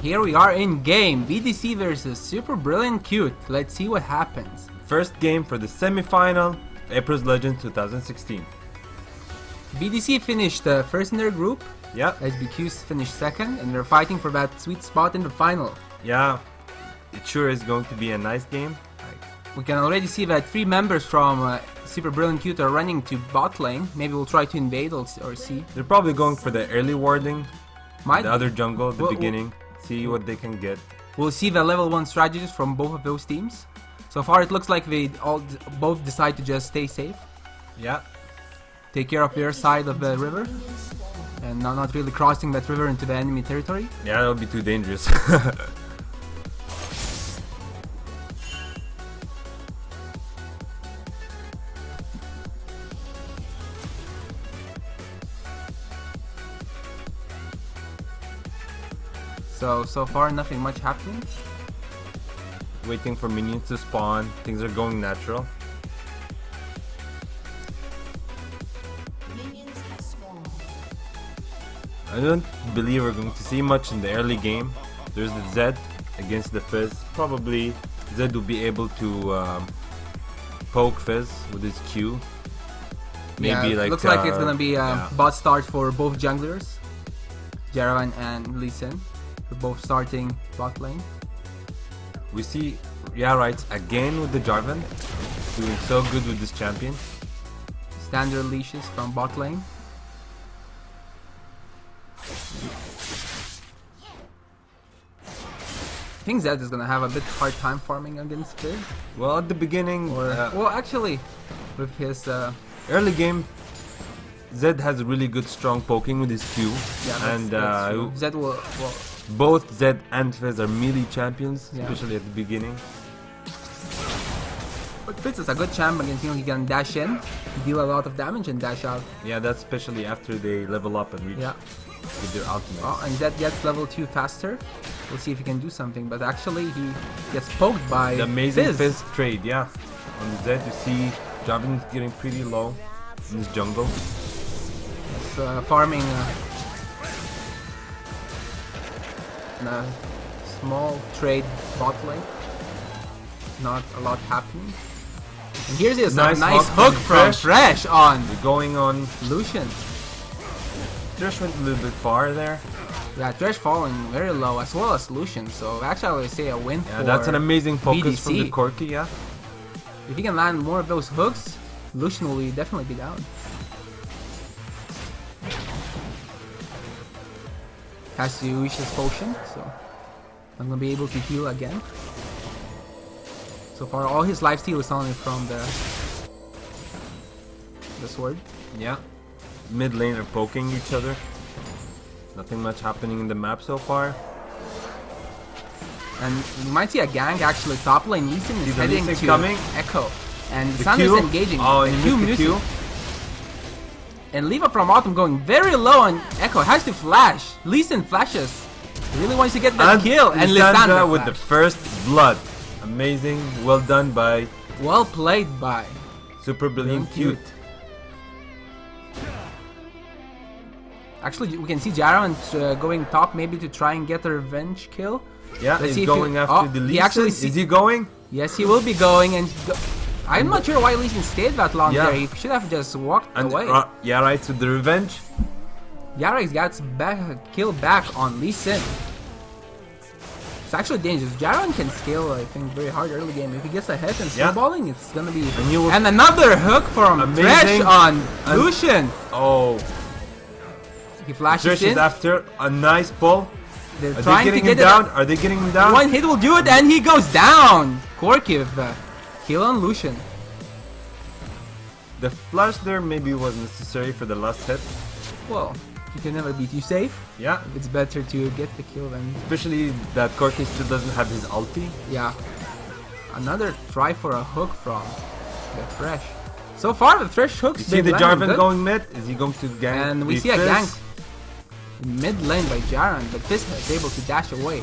Here we are in game. BDC versus Super Brilliant Cute. Let's see what happens. First game for the semi-final, April's Legends 2016. BDC finished first in their group. Yeah. SBQ's finished second, and they're fighting for that sweet spot in the final. Yeah, it sure is going to be a nice game. We can already see that 3 members from Super Brilliant Cute are running to bot lane. Maybe we'll try to invade or see. They're probably going for the early warding, Might the other jungle at the Well, beginning, see what they can get. We'll see the level 1 strategies from both of those teams. So far it looks like they both decide to just stay safe. Yeah. Take care of their side of the river. And not really crossing that river into the enemy territory. Yeah, that would be too dangerous. So far nothing much happening. Waiting for minions to spawn, things are going natural. I don't believe we're going to see much in the early game. There's the Zed against the Fizz. Probably Zed will be able to poke Fizz with his Q. Maybe yeah, like looks like it's gonna be yeah. bot start for both junglers, Jaravan and Lee Sin. They're both starting bot lane. We see right again with the Jarvan, doing so good with this champion. Standard leashes from bot lane. I think Zed is gonna have a bit hard time farming against Fizz. Well, at the beginning, Well, actually, with his early game, Zed has a really good strong poking with his Q, yeah, and that's true. Zed will both Zed and Fizz are melee champions, Yeah. especially at the beginning. but Fizz is a good champ against him. He can dash in, deal a lot of damage, and dash out. Yeah, that's especially after they level up and reach Yeah. with their ultimate. Oh, and Zed gets level 2 faster. We'll see if he can do something. But actually, he gets poked by The amazing Fizz. Fizz trade, yeah. On Zed, you see Jarvan is getting pretty low in his jungle. It's farming in a small trade bot lane. Not a lot happening. And here's this nice hook from Fresh on They're going on. Lucian. Thresh went a little bit far there. Yeah, Thresh falling very low as well as Lucian. So actually, I would say a win Yeah, for that's an amazing focus BDC. from the Corki, yeah. If he can land more of those hooks, Lucian will definitely be down. Has to reach his potion, so I'm gonna be able to heal again. So far, all his lifesteal is only from the sword. Yeah. Mid lane are poking each other. Nothing much happening in the map so far. And you might see a gank actually top lane. Lee Sin is the heading Lee Sin to coming? Echo. And The Sun is Q? engaging. Oh, the and Q he missed the music. Q. And Leva from Autumn going very low on Echo. Has to flash. Lee Sin flashes. He really wants to get that kill. And Lissandra with the first blood. Amazing. Well done by well played by Super Brilliant Cute. Actually, we can see Jaravan going top maybe to try and get a revenge kill. Yeah, Let's see he's if going he- after oh, the he Lee Sin. actually Is he going? Yes, he will be going. And I'm not sure why Lee Sin stayed that long Yeah. there. He should have just walked And away. yeah, right, so the revenge. Yara's got kill back on Lee Sin. It's actually dangerous. Jaravan can scale, I think, very hard early game. If he gets a hit and Yeah. snowballing, it's gonna be... And you will- And another hook from Amazing. Thresh on And- Lucian. Oh, He flashes Trish is in. after a nice pull. They're Are they trying to getting get him down? Are they getting him down? One hit will do it, and he goes down. Corki with the kill on Lucian. The flash there maybe was necessary for the last hit. Well, he can never be too safe. Yeah, It's better to get the kill than... especially that Corki still doesn't have his ulti. Yeah. Another try for a hook from the Thresh. So far, the Thresh hooks You see the been landing Jarvan good. going mid? Is he going to gank? And we the see a Fizz? gank in mid lane by Jaren, but Fizz is able to dash away.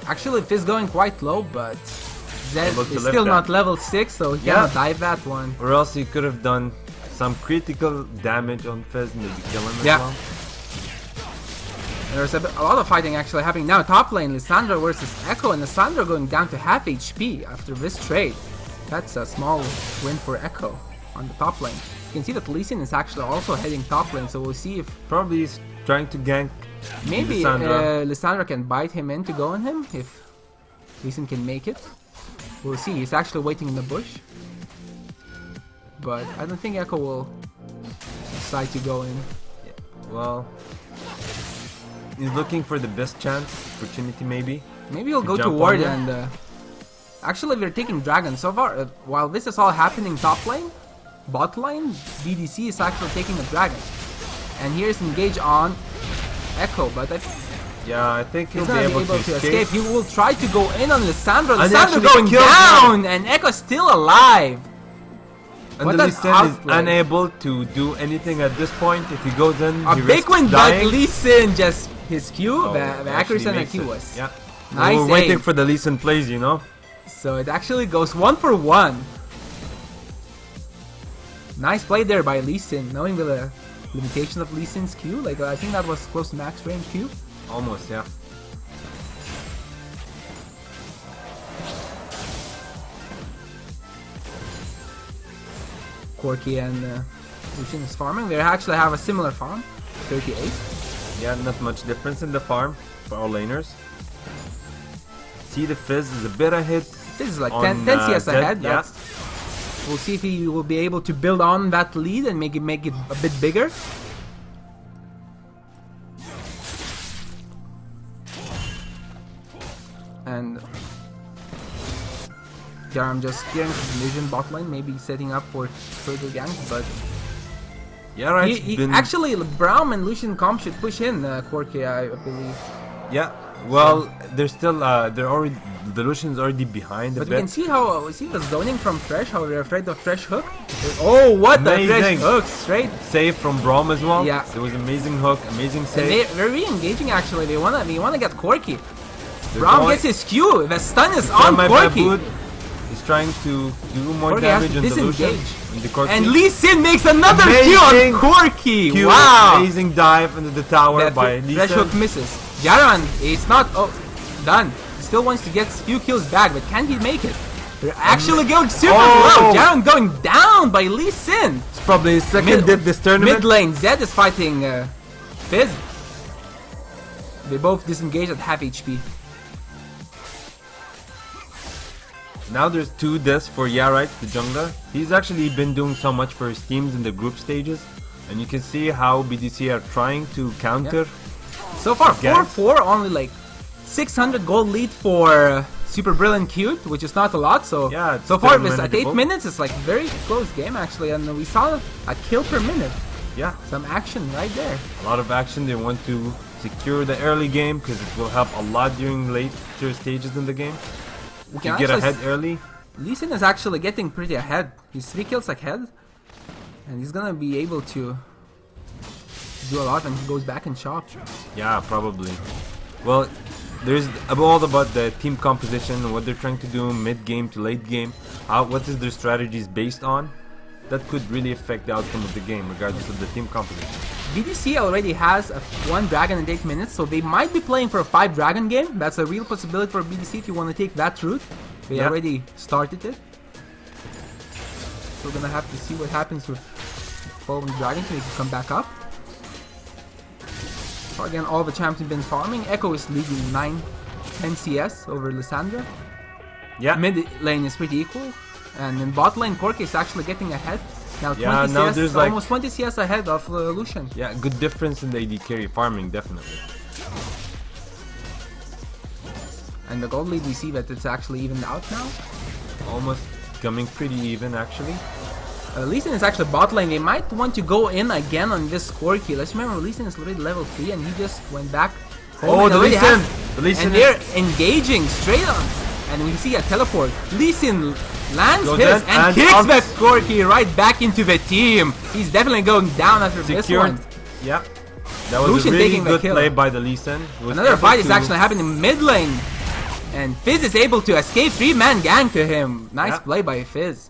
Actually, Fizz going quite low, but Zed Able to is lift still that. not level 6, so he Yeah. cannot dive that one. Or else he could have done some critical damage on Fizz, maybe kill him as Yeah. well. There's a lot of fighting actually happening now. Top lane, Lissandra versus Echo, and Lissandra going down to half HP after this trade. That's a small win for Echo on the top lane. You can see that Lee Sin is actually also heading top lane, so we'll see if... Probably he's trying to gank maybe Lissandra can bite him in to go on him, if Lee Sin can make it. We'll see, he's actually waiting in the bush. But I don't think Echo will decide to go in. Yeah. Well... He's looking for the best chance, opportunity maybe. Maybe he'll go to ward and... actually, we're taking Dragon. So far, while this is all happening top lane, bot lane, BDC is actually taking a Dragon. And here's engage on Echo, but I think he'll he's be not able to escape. He will try to go in on Lissandra. And Lissandra going down, and Echo's still alive. And the Lee Sin is unable to do anything at this point. If he goes in, a big win, but Lee Sin just... His Q, the accuracy on the Q was nice. We're waiting for the Lee Sin plays, you know. So it actually goes 1 for 1. Nice play there by Lee Sin, knowing the limitation of Lee Sin's Q. Like I think that was close to max range Q. Almost, yeah. Corki and Lucian is farming. They actually have a similar farm, 38. Yeah, not much difference in the farm for all laners. See, the Fizz is a bit ahead. This is like 10 CS ahead. Yeah. We'll see if he will be able to build on that lead and make it a bit bigger. And yeah, I'm just steering to the Legion bot lane, maybe setting up for further ganks, but yeah, right. Actually, Braum and Lucian comp should push in Corki, I believe. Yeah. Well, they're still the Lucian's already behind a bit. But we can see how the zoning from Thresh, how they're afraid of Thresh hook. Oh, what a Thresh hook! Straight save from Braum as well. Yeah, it was amazing hook, amazing save. And they're re-engaging actually. They wanna get Corki. Braum gets his Q. The stun is on Corki. He's trying to do more damage on the Lucian. And Lee Sin makes another Q on Corki. Wow! Amazing dive into the tower by Lee Sin. Thresh hook misses. Jaran is not done. He still wants to get a few kills back, but can he make it? They're actually going super low. Jaran going down by Lee Sin. It's probably his second dip this tournament. Mid lane, Zed is fighting Fizz. They both disengage at half HP. Now there's 2 deaths for Yarite, the jungler. He's actually been doing so much for his teams in the group stages. And you can see how BDC are trying to counter. So far, 4-4, only like 600 gold lead for Super Brilliant Cute, which is not a lot. So yeah, so far, at 8 minutes, it's like very close game actually. And we saw a kill per minute. Yeah. Some action right there. A lot of action. They want to secure the early game because it will help a lot during later stages in the game. We can get ahead early. Lee Sin is actually getting pretty ahead. He's 3 kills ahead. And he's gonna be able to do a lot when he goes back and shop. Yeah, probably. Well, there's all about the team composition, what they're trying to do mid-game to late game. What is their strategies based on? That could really affect the outcome of the game, regardless of the team composition. BDC already has 1 dragon in 8 minutes, so they might be playing for a 5 dragon game. That's a real possibility for BDC if you want to take that route. They already started it. So we're gonna have to see what happens with following dragon so they can come back up. So again, all the champs have been farming. Echo is leading 9-10 CS over Lissandra. Yeah. Mid lane is pretty equal. And in bot lane, Corki is actually getting ahead. Now 20 now CS, there's almost 20 CS ahead of Lucian. Yeah, good difference in the AD carry farming, definitely. And the gold lead, we see that it's actually evened out now. Almost coming pretty even, actually. Lee Sin is actually bot lane. They might want to go in again on this Corki. Let's remember, Lee Sin is already level 3 and he just went back home. Oh, the Lee Sin! And they're engaging straight on. And we see a teleport. Lee Sin lands his and kicks that Corki right back into the team. He's definitely going down after this one. Yeah. That was Lucian a really good play by the Lee Sin. Another fight is actually happening in mid lane. And Fizz is able to escape 3-man gang to him. Nice play by Fizz.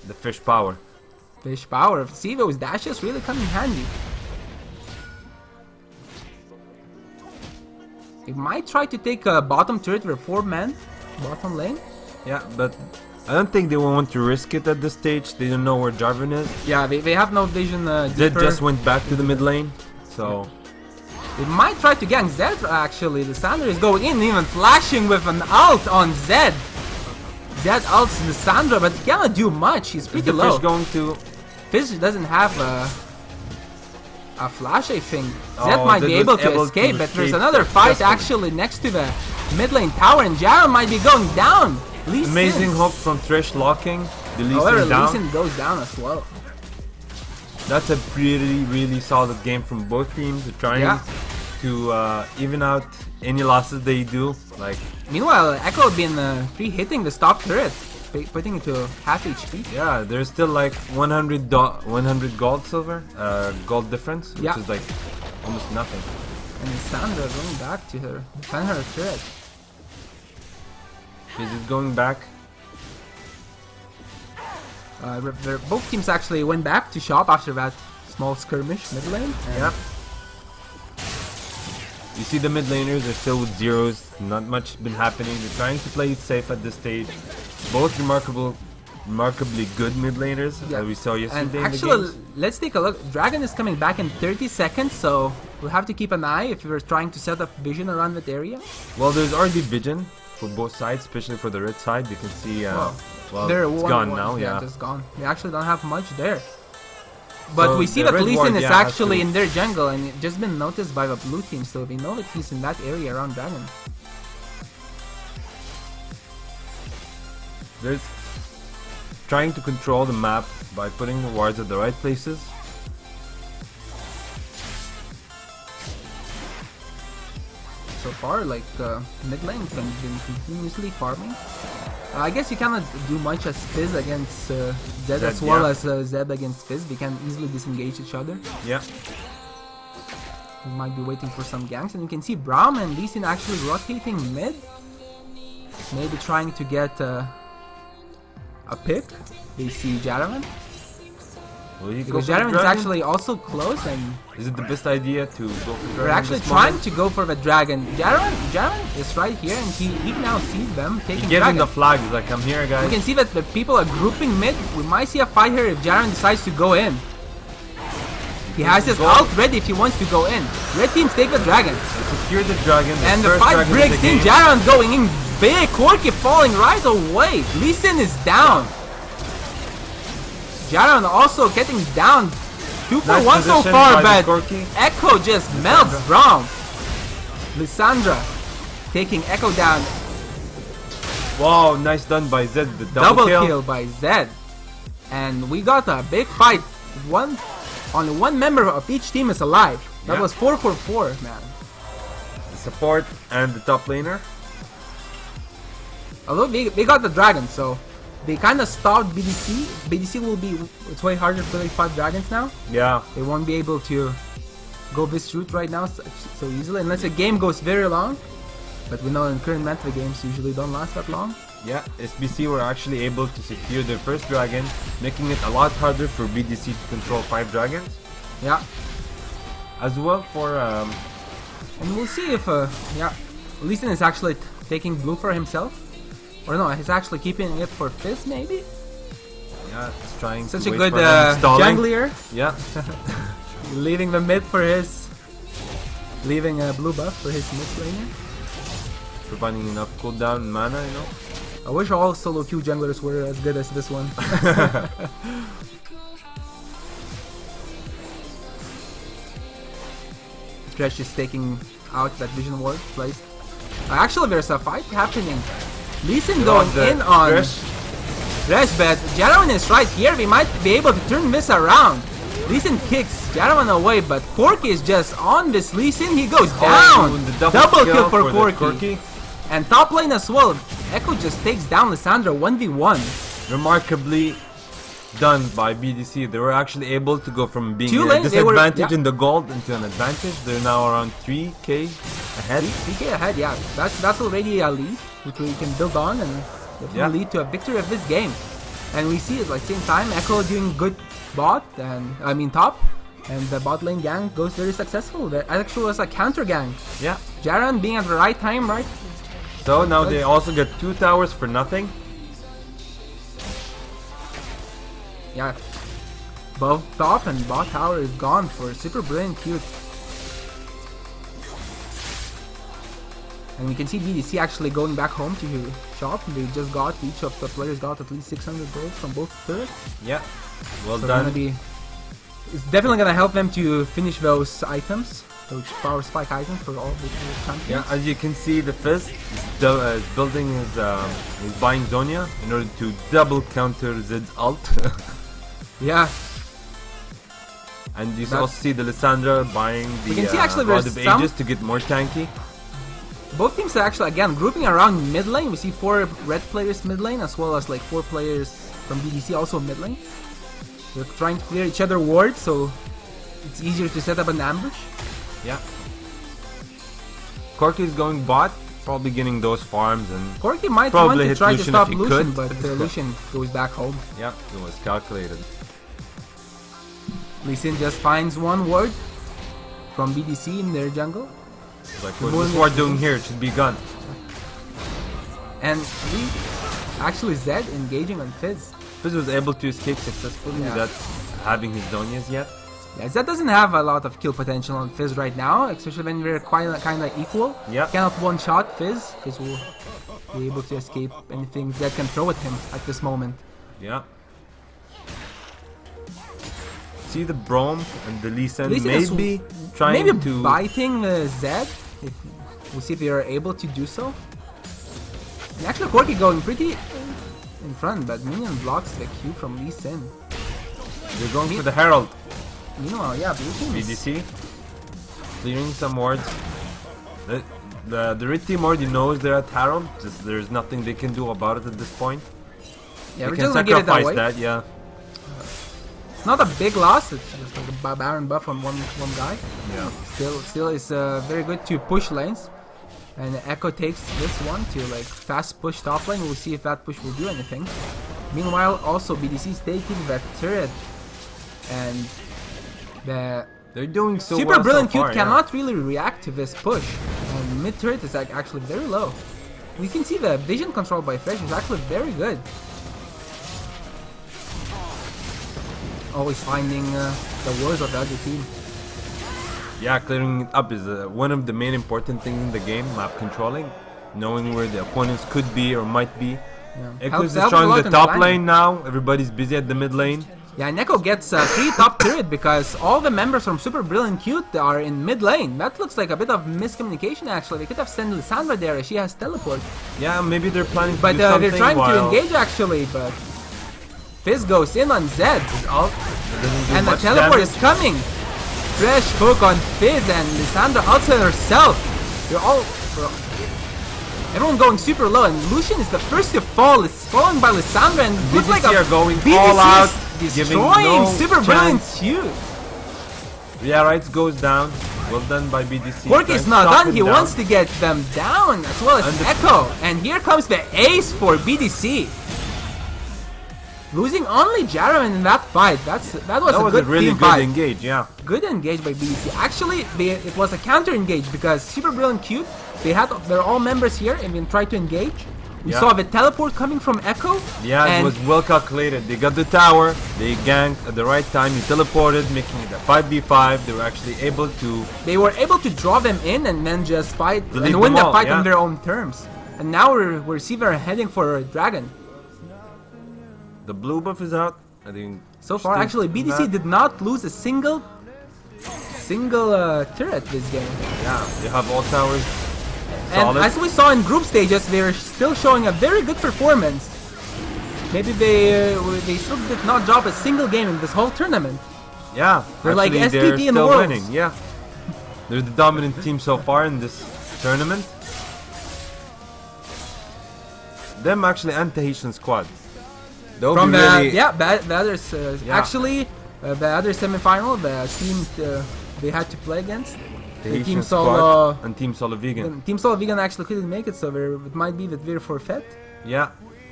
The fish power. Fish power. See, those dashes really come in handy. They might try to take a bottom turret with 4 men, bottom lane. Yeah, but I don't think they will want to risk it at this stage. They don't know where Jarvan is. Yeah, they have no vision. Zed just went back to the mid lane, so... They might try to gank Zed actually. Lissandra is going in, even flashing with an ult on Zed. Zed ults Lissandra, but he cannot do much. He's pretty low. Fish going to... Fizz doesn't have a flash, I think. Zed might be able to escape, but there's another fight actually next to the mid lane tower, and Jaren might be going down. Amazing hook from Thresh locking the Lee Sin down. Lee Sin goes down as well. That's a really solid game from both teams. They're trying to even out any losses they do. Like, meanwhile, Echo had been free hitting the top turret, putting it to half HP. Yeah, there's still like 100 gold silver, gold difference, which is like almost nothing. And Sandra going back to her, defend her turret. Is it going back? Both teams actually went back to shop after that small skirmish mid lane. Yep. You see the mid laners are still with zeros. Not much been happening. They're trying to play it safe at this stage. Both remarkably good mid laners, as we saw yesterday. And in actually, the games. let's take a look. Dragon is coming back in 30 seconds, so we'll have to keep an eye if we're trying to set up vision around that area. Well, there's already vision for both sides, especially for the red side. You can see, well, it's gone now. Yeah, just gone. They actually don't have much there. But so we see that Lee Sin is actually in their jungle, and it's just been noticed by the blue team, so we know that he's in that area around Dragon. There's trying to control the map by putting the wards at the right places. So far, like mid lane has been continuously farming. I guess you cannot do much as Fizz against Zed as well as Zed against Fizz. They can easily disengage each other. Yeah. We might be waiting for some ganks, and you can see Braum and Lee Sin actually rotating mid. Maybe trying to get a pick. They see Jaravan. Because Jaravan is actually also close, and is it the best idea to go for Dragon? We're actually trying to go for the Dragon. Jaravan is right here, and he now sees them taking Dragon. Dragon. The flag, he's like, I'm here, guys. We can see that the people are grouping mid. We might see a fight here if Jaravan decides to go in. He has his ult ready if he wants to go in. Red teams take the Dragon. They secure the Dragon. And the fight breaks in. Jaravan going in big. Corki falling right away. Lee Sin is down. Jaravan also getting down. 2 for 1 so far, but Echo just melts Braum. Lissandra taking Echo down. Wow, nice done by Zed. The double kill by Zed. And we got a big fight. Only one member of each team is alive. That was 4 for 4, man. The support and the top laner. Although they got the Dragon, so they kind of stopped BDC. BDC will be, it's way harder to play 5 dragons now. Yeah. They won't be able to go this route right now so easily, unless a game goes very long. But we know in current meta games usually don't last that long. Yeah, SBC were actually able to secure their first dragon, making it a lot harder for BDC to control 5 dragons. Yeah. As well for... And we'll see if, Lee Sin is actually taking blue for himself. Or no, he's actually keeping it for Fizz, maybe? Yeah, it's trying such to a good jungler. Yeah. Leaving the mid for his... Leaving a blue buff for his mid laner. Providing enough cooldown and mana, you know? I wish all solo queue junglers were as good as this one. Thresh is taking out that vision ward placed. Actually, there's a fight happening. Lee Sin going in on Thresh, but Jaravan is right here. We might be able to turn this around. Lee Sin kicks Jaravan away, but Corki is just on this Lee Sin. He goes down. Double kill for Corki. And top lane as well. Echo just takes down Lissandra 1v1. Remarkably done by BDC. They were actually able to go from being a disadvantage in the gold into an advantage. They're now around 3k ahead. 3k ahead, yeah. That's already a lead, which we can build on and definitely lead to a victory of this game. And we see it like same time, Echo doing good bot and top. And the bot lane gang goes very successful. There actually was a counter gang. Yeah. Jaren being at the right time, right? So now they also get 2 towers for nothing. Yeah. Both top and bot tower is gone for Super Brilliant Cute. And we can see BDC actually going back home to shop. They just got, each of the players got at least 600 gold from both turrets. Yeah. Well So done. it's definitely gonna help them to finish those items, those power spike items for all the champions. Yeah, as you can see, the Fizz is building his, is buying Zonia in order to double counter Zed's ult. Yeah. And you also see the Lissandra buying the can see actually Rod there's of some- Ages to get more tanky. Both teams are actually, again, grouping around mid lane. We see 4 red players mid lane, as well as like 4 players from BDC also mid lane. They're trying to clear each other wards, so it's easier to set up an ambush. Yeah. Corki is going bot, probably getting those farms, and Corki might Probably want to hit try to Lucian stop if he Lucian, could. but Lucian goes back home. yeah, it was calculated. Lucian just finds one ward from BDC in their jungle. It's like, what is Ward doing here? It should be gone. And we actually Zed engaging on Fizz. Fizz was able to escape successfully Yeah. without having his Zonias yet. Yeah, Zed doesn't have a lot of kill potential on Fizz right now, especially when we're kind of equal. Yeah. Cannot one-shot Fizz. Fizz will be able to escape anything Zed can throw at him at this moment. Yeah. See the Braum and the Lee Sin Lee Sin is maybe trying maybe to... biting Zed. We'll see if they are able to do so. And actually, Corki going pretty in front, but Minion blocks the Q from Lee Sin. They're going for the Herald. Meanwhile, yeah, Blue Team is- BDC clearing some wards. The red team already knows they're at Herald. Just there's nothing they can do about it at this point. yeah, They we're can just gonna get it that sacrifice way. that, yeah. It's not a big loss. It's just like a Baron buff on one guy. Yeah. Still is very good to push lanes. And Echo takes this one to like fast push top lane. We'll see if that push will do anything. Meanwhile, also BDC is taking that turret, and the They're doing so Super well Brilliant so far, Cute cannot really react to this push. And mid turret is like actually very low. We can see the vision control by Fresh is actually very good. Always finding the words of the other team. Yeah, clearing it up is one of the main important things in the game, map controlling. Knowing where the opponents could be or might be. Yeah. Echo is Helps a destroying lot the in top planning. lane now. Everybody's busy at the mid lane. Yeah, Neko gets free top turret because all the members from Super Brilliant Cute are in mid lane. That looks like a bit of miscommunication actually. They could have sent Lissandra there as she has teleport. Yeah, maybe they're planning to But do something they're trying to while engage actually, but Fizz goes in on Zed. his ult doesn't do And the much teleport damage. is coming. Fresh hook on Fizz and Lissandra outside herself. Everyone going super low, and Lucian is the first to fall. It's followed by Lissandra, and looks BDC like a are going BDC all out, is giving destroying no Super Brilliant chance. Cute. Yeah, Rights goes down. Well done by BDC. Corki Trying is to not stop done. him He down. wants to get them down as well as And the- Echo. And here comes the ace for BDC. Losing only Jaravan in that fight. That was That a was good a really team good fight. engage, yeah. Good engage by BDC. Actually, it was a counter engage because Super Brilliant Cute, they're all members here and then tried to engage. We Yeah. saw the teleport coming from Echo. Yeah, and it was well calculated. They got the tower, they ganked at the right time, he teleported, making it a 5v5. They were actually able to... they were able to draw them in and then just fight Delete and win them the all, fight yeah. on their own terms. And now we're see they're heading for a dragon. The blue buff is out. I think... So far, actually, BDC did not lose a single turret this game. Yeah, they have all towers. And Solid. as we saw in group stages, they're still showing a very good performance. Maybe they still did not drop a single game in this whole tournament. Yeah, They're like actually, SBQ they're in the still Worlds. winning. Yeah, they're the dominant team so far in this tournament. Them actually and Tahitian squad. They'll From be the really... the others Yeah. actually the other semifinal, the team they had to play against, the Tahitian Team squad Solo. and Team Solo Vegan. Team Solo Vegan actually couldn't make it, so it might be that we're forfeit. Yeah,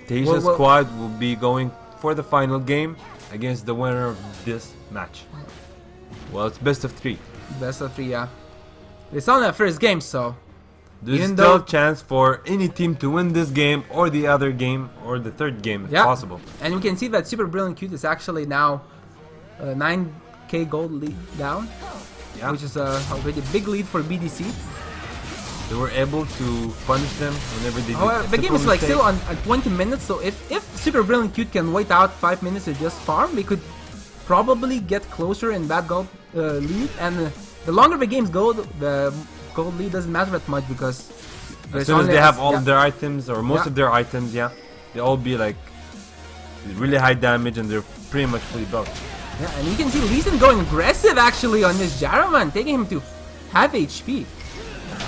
Tahitian Well- squad will be going for the final game against the winner of this match. Well, it's best of 3. Best of 3, yeah. It's on the first game, so There's even still though- a chance for any team to win this game or the other game or the third game if Yeah. possible. And we can see that Super Brilliant Cute is actually now 9k gold lead down, Yeah. which is already a big lead for BDC. They were able to punish them whenever they However, did the a game is simple like still mistake. on 20 minutes, so if Super Brilliant Cute can wait out 5 minutes to just farm, we could probably get closer in that gold lead. And the longer the games go, the gold lead doesn't matter that much because As there's soon as only they a- have all yeah. of their items or most Yeah. of their items, yeah, they all be like really high damage and they're pretty much fully built. Yeah, and you can see Lee Sin going aggressive actually on this Jaravan, taking him to half HP.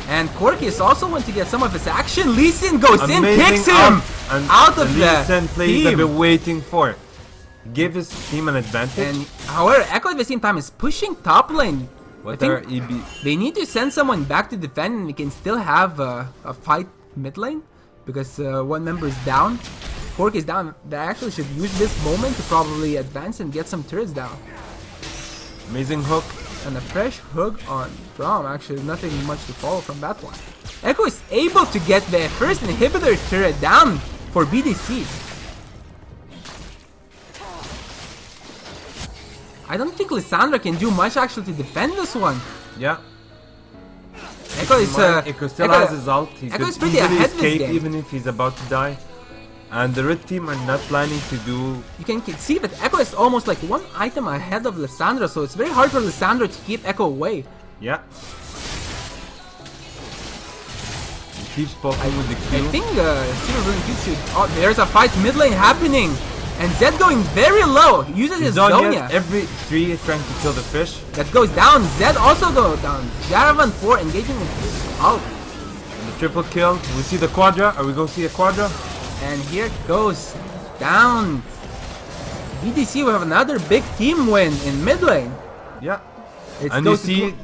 And Corky is also want to get some of his action. Lee Sin goes in, kicks him out of Lee the Sin plays they've team. been waiting for. Give his team an advantage. And however, Echo at the same time is pushing top lane. What I are think EB? they need to send someone back to defend, and we can still have a fight mid lane because one member is down. Cork is down. They actually should use this moment to probably advance and get some turrets down. Amazing hook. And a fresh hook on Braum. Actually, nothing much to follow from that one. Echo is able to get the first inhibitor turret down for BDC. I don't think Lissandra can do much actually to defend this one. Yeah. Echo is Echo still has his ult. He Echo could is pretty easily ahead this escape game. even if he's about to die. And the red team are not planning to do. You can see that Echo is almost like one item ahead of Lissandra, so it's very hard for Lissandra to keep Echo away. Yeah. He keeps poking with the Q. I think Super Brilliant Cute should... Oh, there's a fight mid lane happening! And Zed going very low, he uses his Zonia. Every 3 is trying to kill the fish. That goes down, Zed also goes down. Jaravan 4 engaging with out. And the triple kill. We see the quadra. Are we going to see a quadra? And here it goes down. BDC will have another big team win in mid lane. Yeah. It's And you those see two-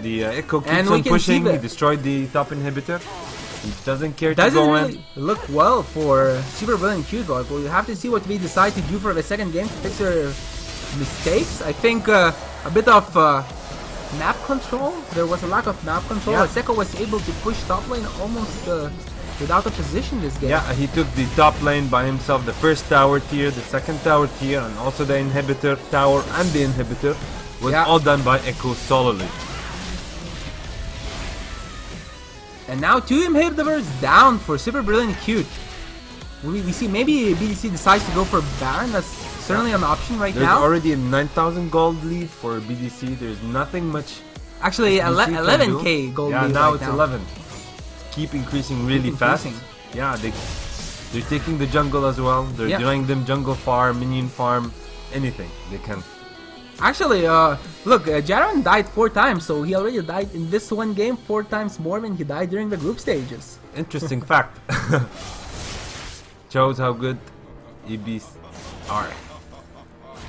the Echo keeps And we on can pushing. see He the- destroyed the top inhibitor. He doesn't care to doesn't go really look well for Super Brilliant Cute, but we'll have to see what we decide to do for the second game to fix their mistakes. I think a bit of map control. There was a lack of map control. Yeah. Aseko was able to push top lane almost without a position this game. Yeah, he took the top lane by himself. The first tower tier, the second tower tier, and also the inhibitor tower and the inhibitor was Yeah. all done by Echo solely. And now 2 inhibitors down for Super Brilliant Cute. We see maybe BDC decides to go for Baron. That's certainly an option right There's now. already a 9,000 gold lead for BDC. There's nothing much. Actually, BDC can 11k do. gold Yeah, lead now right it's 11. Keep increasing really fast. increasing. Yeah, they're taking the jungle as well. They're Yeah. denying them jungle farm, minion farm, anything they can. Actually, look, Jaravan died 4 times, so he already died in this one game 4 times more than he died during the group stages. Interesting fact. Shows how good EBs are.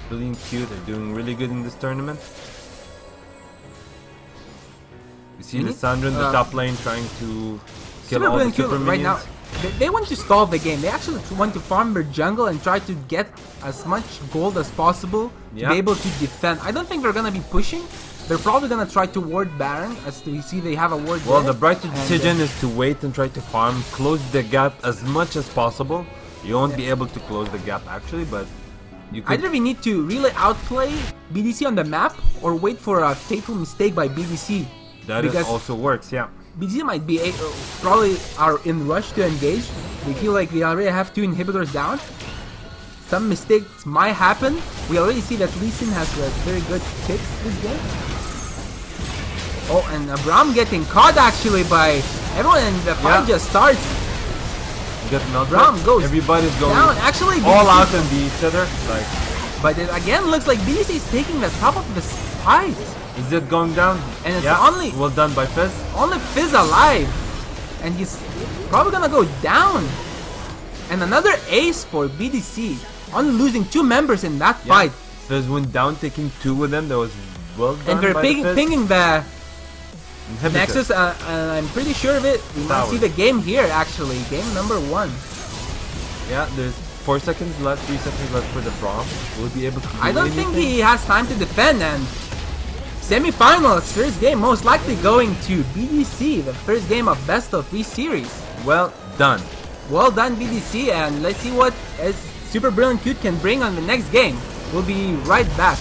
Brilliant Cute are doing really good in this tournament. We see Mhm. Lissandra in the top lane trying to kill Super all the Brilliant Cute super right now, minions. they want to stall the game. They actually want to farm their jungle and try to get as much gold as possible to Yeah. be able to defend. I don't think they're gonna be pushing. They're probably gonna try to ward Baron, as we see they have a ward. Well, there. the brighter And, decision is to wait and try to farm, close the gap as much as possible. You won't be able to close the gap actually, but you could. Either we need to really outplay BDC on the map or wait for a fatal mistake by BDC. That because also works, yeah. BDC might be probably are in rush to engage. They feel like they already have 2 inhibitors down. Some mistakes might happen. We already see that Lee Sin has a very good picks this game. Oh, and Braum getting caught actually by everyone, and the fight Yeah. just starts. You got an Braum goes Everybody's going down. Actually, all BDC out on each other. Like, But it again looks like BDC is taking the top of this fight. is it going down? And it's yeah. only- well done by Fizz. Only Fizz alive. And he's probably gonna go down. And another ace for BDC. Only losing 2 members in that Yeah. fight. Fizz went down, taking 2 with them. That was well done. And they're by the Fizz. pinging the Inhibitor. Nexus, and I'm pretty sure of it. We might Tower. see the game here actually. Game number 1. Yeah, there's 4 seconds left, 3 seconds left for the Braum. Will he be able to do I don't think anything? he has time to defend, and Semi-finals, first game most likely going to BDC, the first game of best of 3 series. Well done. Well done BDC, and let's see what Super Brilliant Cute can bring on the next game. We'll be right back.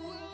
will